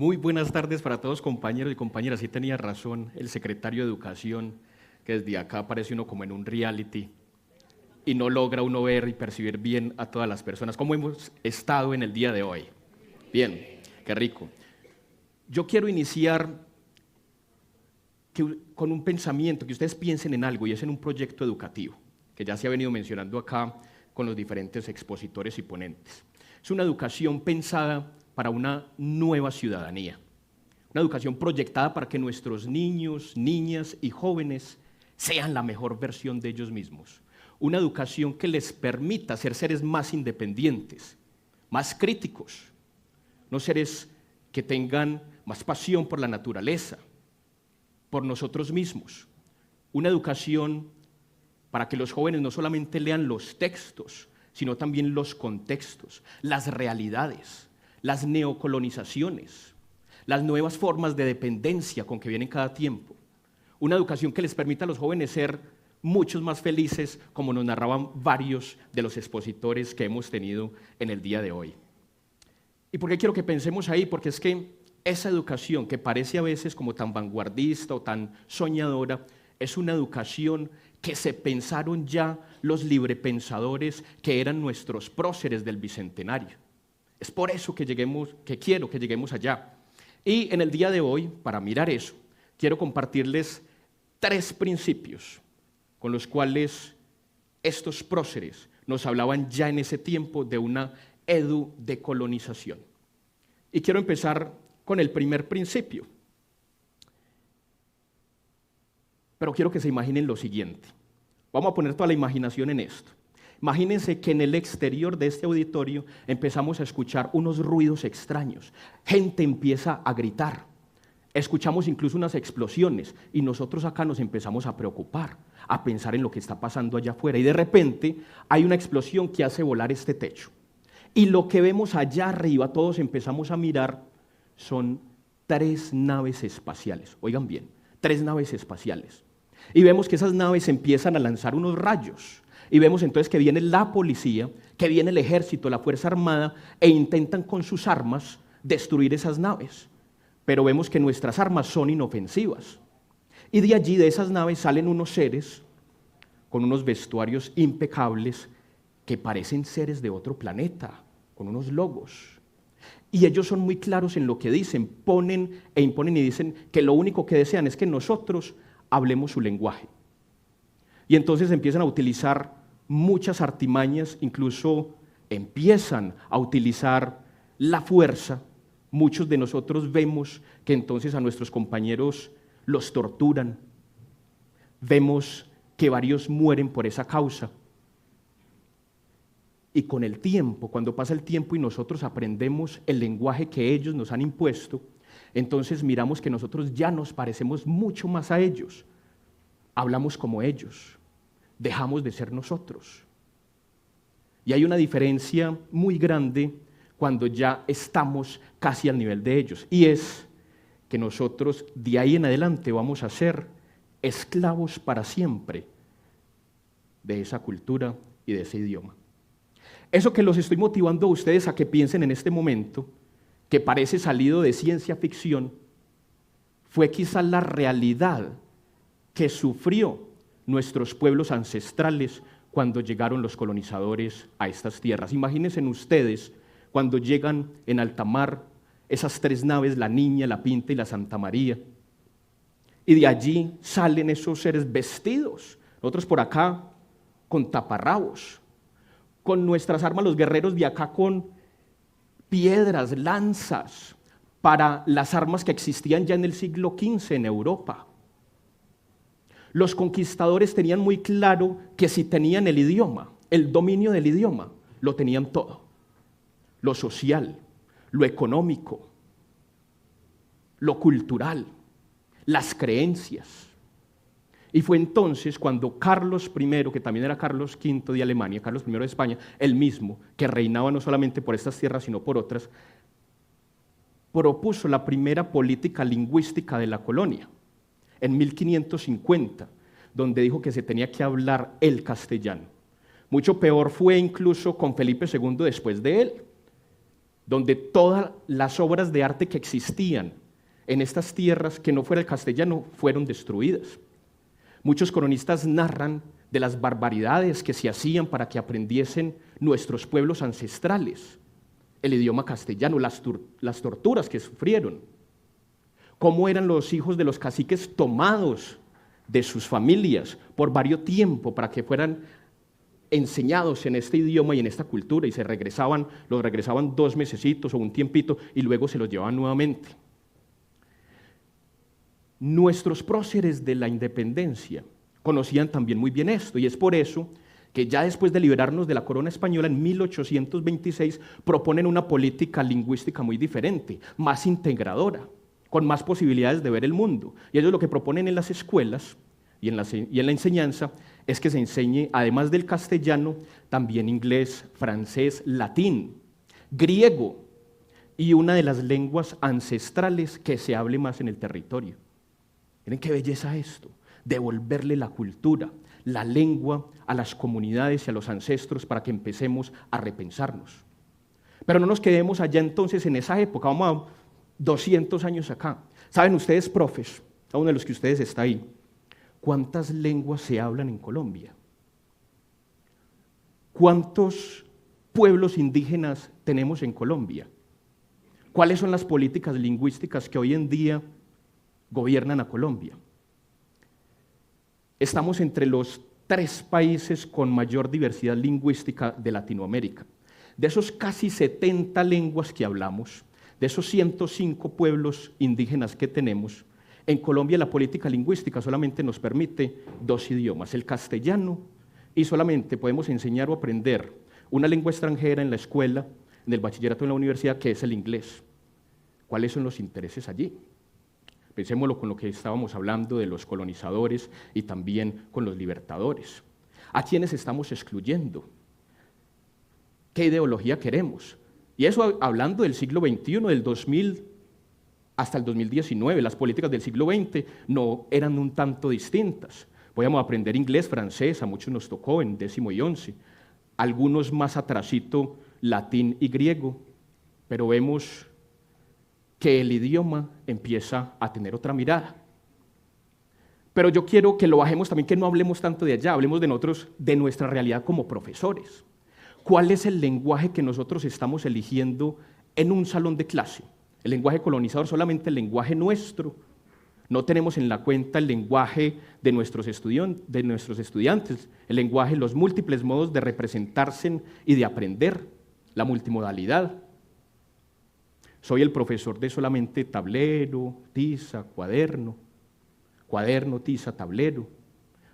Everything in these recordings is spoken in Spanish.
Muy buenas tardes para todos, compañeros y compañeras. Sí tenía razón el secretario de Educación, que desde acá parece uno como en un reality y no logra uno ver y percibir bien a todas las personas. ¿Cómo hemos estado en el día de hoy? Bien, qué rico. Yo quiero iniciar con un pensamiento, que ustedes piensen en algo, y es en un proyecto educativo, que ya se ha venido mencionando acá con los diferentes expositores y ponentes. Es una educación pensada para una nueva ciudadanía, una educación proyectada para que nuestros niños, niñas y jóvenes sean la mejor versión de ellos mismos, una educación que les permita ser seres más independientes, más críticos, no seres que tengan más pasión por la naturaleza, por nosotros mismos, una educación para que los jóvenes no solamente lean los textos, sino también los contextos, las realidades, las neocolonizaciones, las nuevas formas de dependencia con que vienen cada tiempo. Una educación que les permita a los jóvenes ser muchos más felices, como nos narraban varios de los expositores que hemos tenido en el día de hoy. ¿Y por qué quiero que pensemos ahí? Porque es que esa educación que parece a veces como tan vanguardista o tan soñadora, es una educación que se pensaron ya los librepensadores que eran nuestros próceres del Bicentenario. Es por eso que quiero que lleguemos allá. Y en el día de hoy, para mirar eso, quiero compartirles 3 principios con los cuales estos próceres nos hablaban ya en ese tiempo de una edudecolonización. Y quiero empezar con el primer principio. Pero quiero que se imaginen lo siguiente. Vamos a poner toda la imaginación en esto. Imagínense que en el exterior de este auditorio empezamos a escuchar unos ruidos extraños. Gente empieza a gritar. Escuchamos incluso unas explosiones y nosotros acá nos empezamos a preocupar, a pensar en lo que está pasando allá afuera. Y de repente hay una explosión que hace volar este techo. Y lo que vemos allá arriba, todos empezamos a mirar, son 3 naves espaciales. Oigan bien, 3 naves espaciales. Y vemos que esas naves empiezan a lanzar unos rayos. Y vemos entonces que viene la policía, que viene el ejército, la Fuerza Armada, e intentan con sus armas destruir esas naves. Pero vemos que nuestras armas son inofensivas. Y de allí, de esas naves, salen unos seres con unos vestuarios impecables que parecen seres de otro planeta, con unos logos. Y ellos son muy claros en lo que dicen, ponen e imponen y dicen que lo único que desean es que nosotros hablemos su lenguaje. Y entonces empiezan a utilizar muchas artimañas, incluso empiezan a utilizar la fuerza. Muchos de nosotros vemos que entonces a nuestros compañeros los torturan. Vemos que varios mueren por esa causa. Y con el tiempo, cuando pasa el tiempo y nosotros aprendemos el lenguaje que ellos nos han impuesto, entonces miramos que nosotros ya nos parecemos mucho más a ellos. Hablamos como ellos. Dejamos de ser nosotros. Y hay una diferencia muy grande cuando ya estamos casi al nivel de ellos. Y es que nosotros de ahí en adelante vamos a ser esclavos para siempre de esa cultura y de ese idioma. Eso que los estoy motivando a ustedes a que piensen en este momento, que parece salido de ciencia ficción, fue quizá la realidad que sufrió nuestros pueblos ancestrales cuando llegaron los colonizadores a estas tierras. Imagínense ustedes cuando llegan en alta mar esas 3 naves, la Niña, la Pinta y la Santa María, y de allí salen esos seres vestidos, nosotros por acá con taparrabos, con nuestras armas, los guerreros de acá con piedras, lanzas, para las armas que existían ya en el siglo XV en Europa. Los conquistadores tenían muy claro que si tenían el idioma, el dominio del idioma, lo tenían todo. Lo social, lo económico, lo cultural, las creencias. Y fue entonces cuando Carlos I, que también era Carlos V de Alemania, Carlos I de España, el mismo, que reinaba no solamente por estas tierras, sino por otras, propuso la primera política lingüística de la colonia, en 1550, donde dijo que se tenía que hablar el castellano. Mucho peor fue incluso con Felipe II después de él, donde todas las obras de arte que existían en estas tierras que no fuera el castellano fueron destruidas. Muchos cronistas narran de las barbaridades que se hacían para que aprendiesen nuestros pueblos ancestrales el idioma castellano, las torturas que sufrieron, cómo eran los hijos de los caciques tomados de sus familias por varios tiempos para que fueran enseñados en este idioma y en esta cultura, y los regresaban 2 mesecitos o un tiempito y luego se los llevaban nuevamente. Nuestros próceres de la independencia conocían también muy bien esto, y es por eso que ya después de liberarnos de la corona española en 1826 proponen una política lingüística muy diferente, más integradora, con más posibilidades de ver el mundo. Y ellos lo que proponen en las escuelas y en la enseñanza es que se enseñe, además del castellano, también inglés, francés, latín, griego y una de las lenguas ancestrales que se hable más en el territorio. Miren qué belleza esto, devolverle la cultura, la lengua a las comunidades y a los ancestros para que empecemos a repensarnos. Pero no nos quedemos allá entonces en esa época, vamos a 200 años acá. ¿Saben ustedes, profes, a uno de los que ustedes está ahí, cuántas lenguas se hablan en Colombia? ¿Cuántos pueblos indígenas tenemos en Colombia? ¿Cuáles son las políticas lingüísticas que hoy en día gobiernan a Colombia? Estamos entre los 3 países con mayor diversidad lingüística de Latinoamérica. De esos casi 70 lenguas que hablamos, de esos 105 pueblos indígenas que tenemos, en Colombia la política lingüística solamente nos permite 2 idiomas, el castellano, y solamente podemos enseñar o aprender una lengua extranjera en la escuela, en el bachillerato, en la universidad, que es el inglés. ¿Cuáles son los intereses allí? Pensémoslo con lo que estábamos hablando de los colonizadores y también con los libertadores. ¿A quiénes estamos excluyendo? ¿Qué ideología queremos? Y eso hablando del siglo XXI, del 2000 hasta el 2019, las políticas del siglo XX no eran un tanto distintas. Podíamos aprender inglés, francés, a muchos nos tocó en 10º y 11, algunos más atrasito, latín y griego, pero vemos que el idioma empieza a tener otra mirada. Pero yo quiero que lo bajemos también, que no hablemos tanto de allá, hablemos de nosotros, de nuestra realidad como profesores. ¿Cuál es el lenguaje que nosotros estamos eligiendo en un salón de clase? El lenguaje colonizador, solamente el lenguaje nuestro. No tenemos en la cuenta el lenguaje de nuestros estudiantes, el lenguaje, los múltiples modos de representarse y de aprender, la multimodalidad. Soy el profesor de solamente tablero, tiza, cuaderno, tiza, tablero,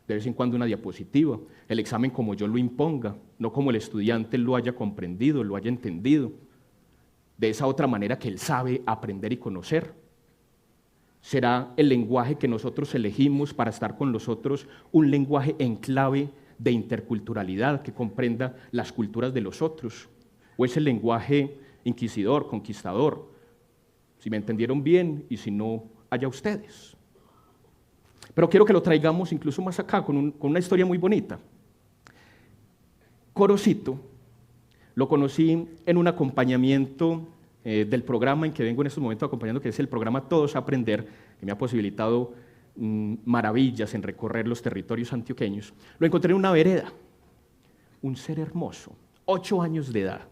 de vez en cuando una diapositiva, el examen como yo lo imponga, no como el estudiante lo haya comprendido, lo haya entendido, de esa otra manera que él sabe aprender y conocer. Será el lenguaje que nosotros elegimos para estar con los otros, un lenguaje en clave de interculturalidad que comprenda las culturas de los otros, o es el lenguaje inquisidor, conquistador. Si me entendieron bien y si no, allá ustedes. Pero quiero que lo traigamos incluso más acá, con una historia muy bonita. Corocito lo conocí en un acompañamiento del programa en que vengo en estos momentos acompañando, que es el programa Todos a Aprender, que me ha posibilitado maravillas en recorrer los territorios antioqueños. Lo encontré en una vereda, un ser hermoso, 8 años de edad,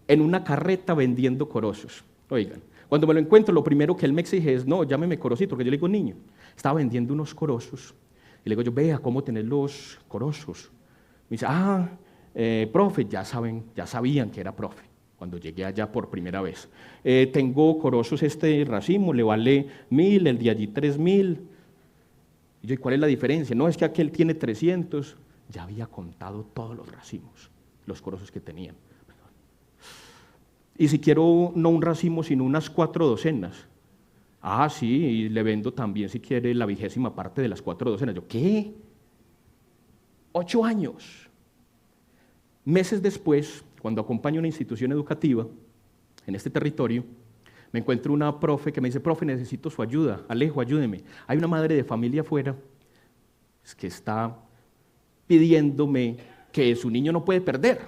en una carreta vendiendo corozos. Oigan, cuando me lo encuentro, lo primero que él me exige es, no, llámeme Corocito, porque yo le digo niño. Estaba vendiendo unos corozos, y le digo yo, vea cómo tener los corozos. Me dice, profe, ya sabían que era profe, cuando llegué allá por primera vez. Tengo corozos, este racimo le vale 1.000, el de allí 3.000. Y yo, ¿y cuál es la diferencia? No, es que aquel tiene 300. Ya había contado todos los racimos, los corozos que tenían. Y si quiero no un racimo, sino unas 4 docenas. Sí, y le vendo también, si quiere, la 20ª parte de las 4 docenas. Yo, ¿qué? 8 años. Meses después, cuando acompaño una institución educativa en este territorio, me encuentro una profe que me dice, profe, necesito su ayuda. Alejo, ayúdeme. Hay una madre de familia afuera que está pidiéndome que su niño no puede perder.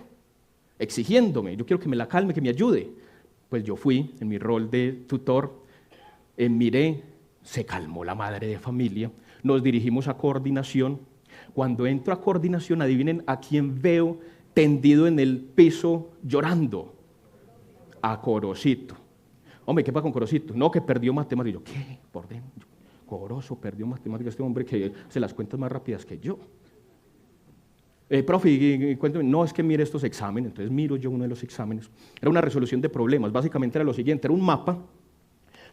exigiéndome, yo quiero que me la calme, que me ayude. Pues yo fui en mi rol de tutor, miré, se calmó la madre de familia, nos dirigimos a coordinación. Cuando entro a coordinación, adivinen a quién veo tendido en el piso llorando. A Corocito. Hombre, ¿qué pasa con Corocito? No, que perdió matemáticas. Yo, ¿qué? Por dentro. Corozo, perdió matemáticas, este hombre que hace las cuentas más rápidas que yo. Profe, cuéntame, no, es que mire estos exámenes. Entonces miro yo uno de los exámenes. Era una resolución de problemas. Básicamente era lo siguiente, era un mapa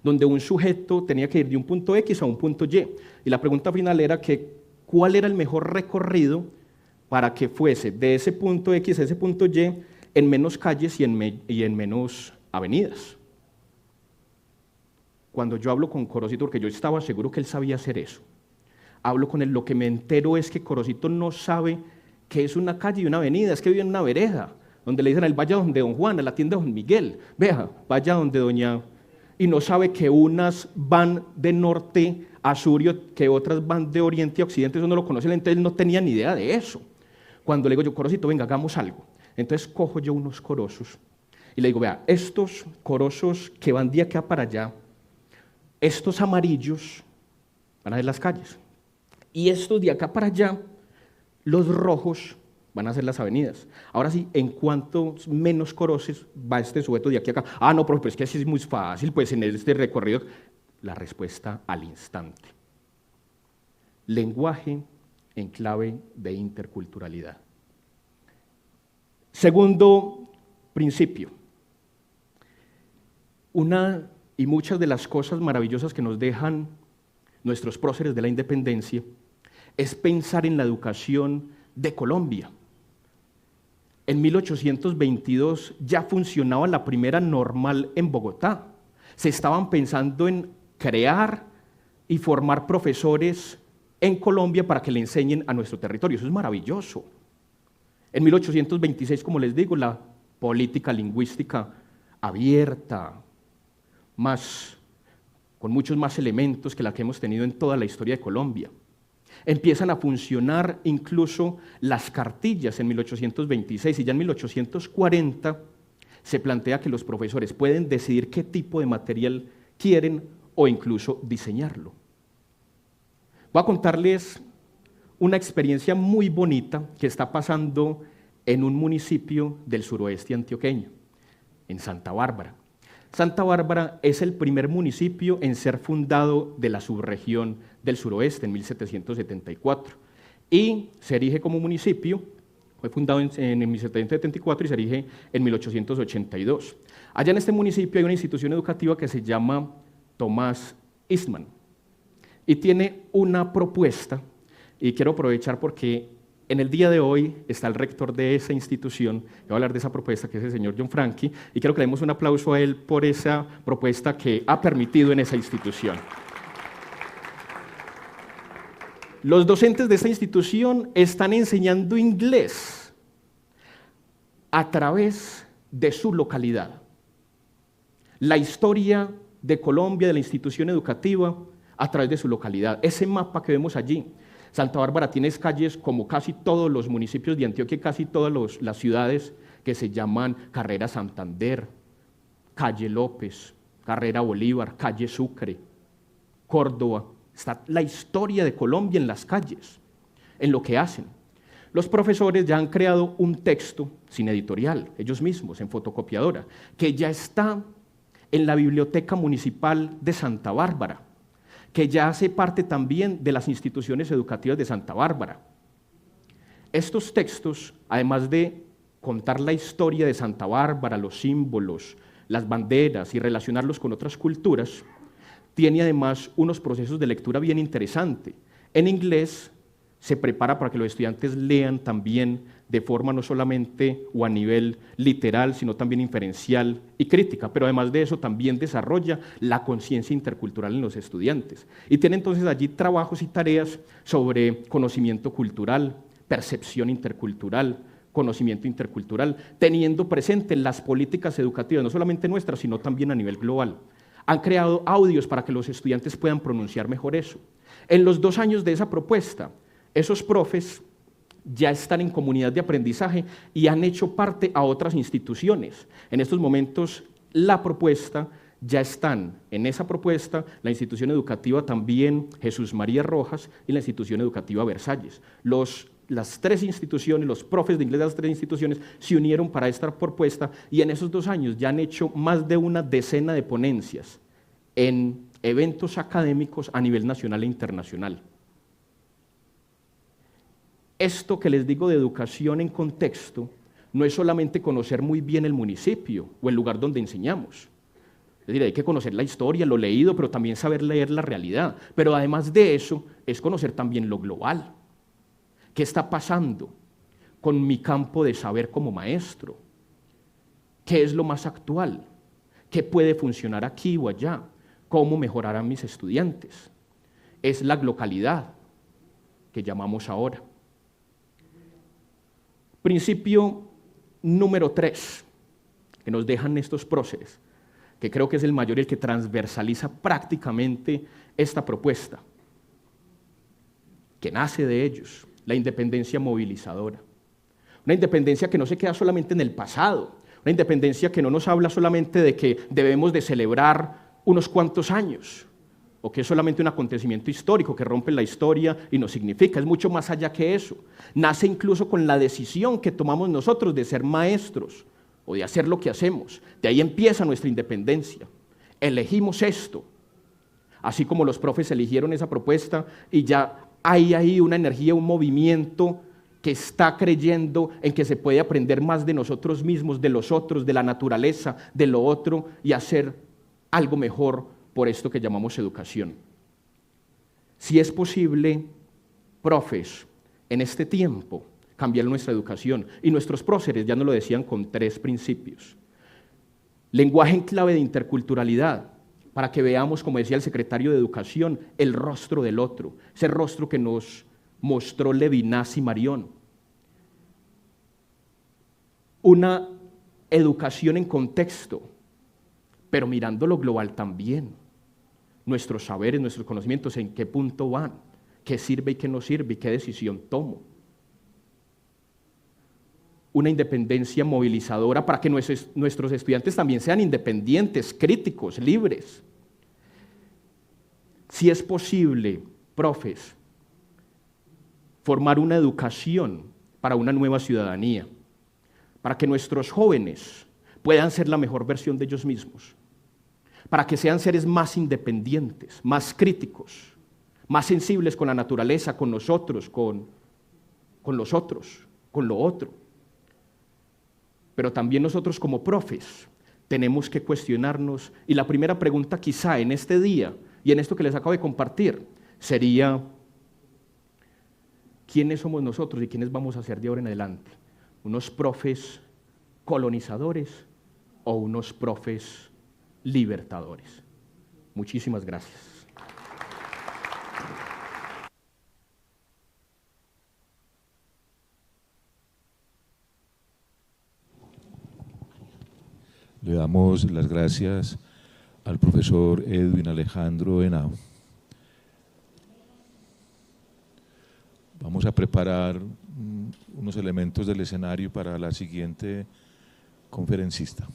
donde un sujeto tenía que ir de un punto X a un punto Y. Y la pregunta final era que, ¿cuál era el mejor recorrido para que fuese de ese punto X a ese punto Y en menos calles y en menos avenidas? Cuando yo hablo con Corocito, porque yo estaba seguro que él sabía hacer eso, hablo con él, lo que me entero es que Corocito no sabe qué es una calle y una avenida, es que vive en una vereda, donde le dicen a él, vaya donde don Juan, a la tienda de don Miguel, vea, vaya donde doña... Y no sabe que unas van de norte a sur y que otras van de oriente a occidente, eso no lo conoce, entonces él no tenía ni idea de eso. Cuando le digo yo, Corocito, venga, hagamos algo. Entonces cojo yo unos corozos y le digo, vea, estos corozos que van de acá para allá, estos amarillos van a ser las calles, y estos de acá para allá, los rojos, van a ser las avenidas. Ahora sí, en cuanto menos corozos va este sujeto de aquí a acá. Ah, no, profe, pero es que así es muy fácil, pues en este recorrido. La respuesta al instante. Lenguaje en clave de interculturalidad. Segundo principio. Una y muchas de las cosas maravillosas que nos dejan nuestros próceres de la independencia es pensar en la educación de Colombia. En 1822 ya funcionaba la primera normal en Bogotá. Se estaban pensando en crear y formar profesores en Colombia para que le enseñen a nuestro territorio. Eso es maravilloso. En 1826, como les digo, la política lingüística abierta, con muchos más elementos que la que hemos tenido en toda la historia de Colombia. Empiezan a funcionar incluso las cartillas en 1826 y ya en 1840 se plantea que los profesores pueden decidir qué tipo de material quieren o incluso diseñarlo. Voy a contarles una experiencia muy bonita que está pasando en un municipio del suroeste antioqueño, en Santa Bárbara. Santa Bárbara es el primer municipio en ser fundado de la subregión del suroeste en 1774 y se erige como municipio, fue fundado en 1774 y se erige en 1882. Allá en este municipio hay una institución educativa que se llama Tomás Eastman y tiene una propuesta, y quiero aprovechar porque en el día de hoy está el rector de esa institución, que va a hablar de esa propuesta, que es el señor John Frankie, y quiero que le demos un aplauso a él por esa propuesta que ha permitido en esa institución. Los docentes de esta institución están enseñando inglés a través de su localidad. La historia de Colombia, de la institución educativa, a través de su localidad. Ese mapa que vemos allí, Santa Bárbara tiene calles como casi todos los municipios de Antioquia, casi todas las ciudades que se llaman Carrera Santander, Calle López, Carrera Bolívar, Calle Sucre, Córdoba. Está la historia de Colombia en las calles, en lo que hacen. Los profesores ya han creado un texto sin editorial, ellos mismos, en fotocopiadora, que ya está en la Biblioteca Municipal de Santa Bárbara, que ya hace parte también de las instituciones educativas de Santa Bárbara. Estos textos, además de contar la historia de Santa Bárbara, los símbolos, las banderas y relacionarlos con otras culturas, tiene además unos procesos de lectura bien interesantes. En inglés se prepara para que los estudiantes lean también de forma no solamente o a nivel literal, sino también inferencial y crítica, pero además de eso también desarrolla la conciencia intercultural en los estudiantes. Y tiene entonces allí trabajos y tareas sobre conocimiento cultural, percepción intercultural, conocimiento intercultural, teniendo presente las políticas educativas, no solamente nuestras, sino también a nivel global. Han creado audios para que los estudiantes puedan pronunciar mejor eso. En los 2 años de esa propuesta, esos profes ya están en comunidad de aprendizaje y han hecho parte a otras instituciones. En estos momentos, la propuesta, ya están en esa propuesta la institución educativa también Jesús María Rojas y la institución educativa Versalles. Las tres instituciones, los profes de inglés de las tres instituciones se unieron para esta propuesta y en esos 2 años ya han hecho más de una decena de ponencias en eventos académicos a nivel nacional e internacional. Esto que les digo de educación en contexto no es solamente conocer muy bien el municipio o el lugar donde enseñamos. Es decir, hay que conocer la historia, lo leído, pero también saber leer la realidad. Pero además de eso, es conocer también lo global. ¿Qué está pasando con mi campo de saber como maestro? ¿Qué es lo más actual? ¿Qué puede funcionar aquí o allá? ¿Cómo mejorar a mis estudiantes? Es la localidad que llamamos ahora. Principio número 3 que nos dejan estos próceres, que creo que es el mayor y el que transversaliza prácticamente esta propuesta, que nace de ellos, la independencia movilizadora. Una independencia que no se queda solamente en el pasado, una independencia que no nos habla solamente de que debemos de celebrar unos cuantos años, o que es solamente un acontecimiento histórico que rompe la historia y nos significa, es mucho más allá que eso. Nace incluso con la decisión que tomamos nosotros de ser maestros o de hacer lo que hacemos. De ahí empieza nuestra independencia. Elegimos esto, así como los profes eligieron esa propuesta y ya hay ahí una energía, un movimiento que está creyendo en que se puede aprender más de nosotros mismos, de los otros, de la naturaleza, de lo otro y hacer algo mejor por esto que llamamos educación. Si es posible, profes, en este tiempo, cambiar nuestra educación. Y nuestros próceres ya nos lo decían con 3 principios. Lenguaje en clave de interculturalidad, para que veamos, como decía el secretario de Educación, el rostro del otro, ese rostro que nos mostró Levinas y Marión. Una educación en contexto, pero mirando lo global también. Nuestros saberes, nuestros conocimientos, en qué punto van, qué sirve y qué no sirve y qué decisión tomo. Una independencia movilizadora para que nuestros estudiantes también sean independientes, críticos, libres. Si es posible, profes, formar una educación para una nueva ciudadanía, para que nuestros jóvenes puedan ser la mejor versión de ellos mismos, para que sean seres más independientes, más críticos, más sensibles con la naturaleza, con nosotros, con los otros, con lo otro. Pero también nosotros como profes tenemos que cuestionarnos, y la primera pregunta quizá en este día y en esto que les acabo de compartir sería: ¿quiénes somos nosotros y quiénes vamos a ser de ahora en adelante? ¿Unos profes colonizadores o unos profes libertadores? Muchísimas gracias. Le damos las gracias al profesor Edwin Alejandro Henao. Vamos a preparar unos elementos del escenario para la siguiente conferencista.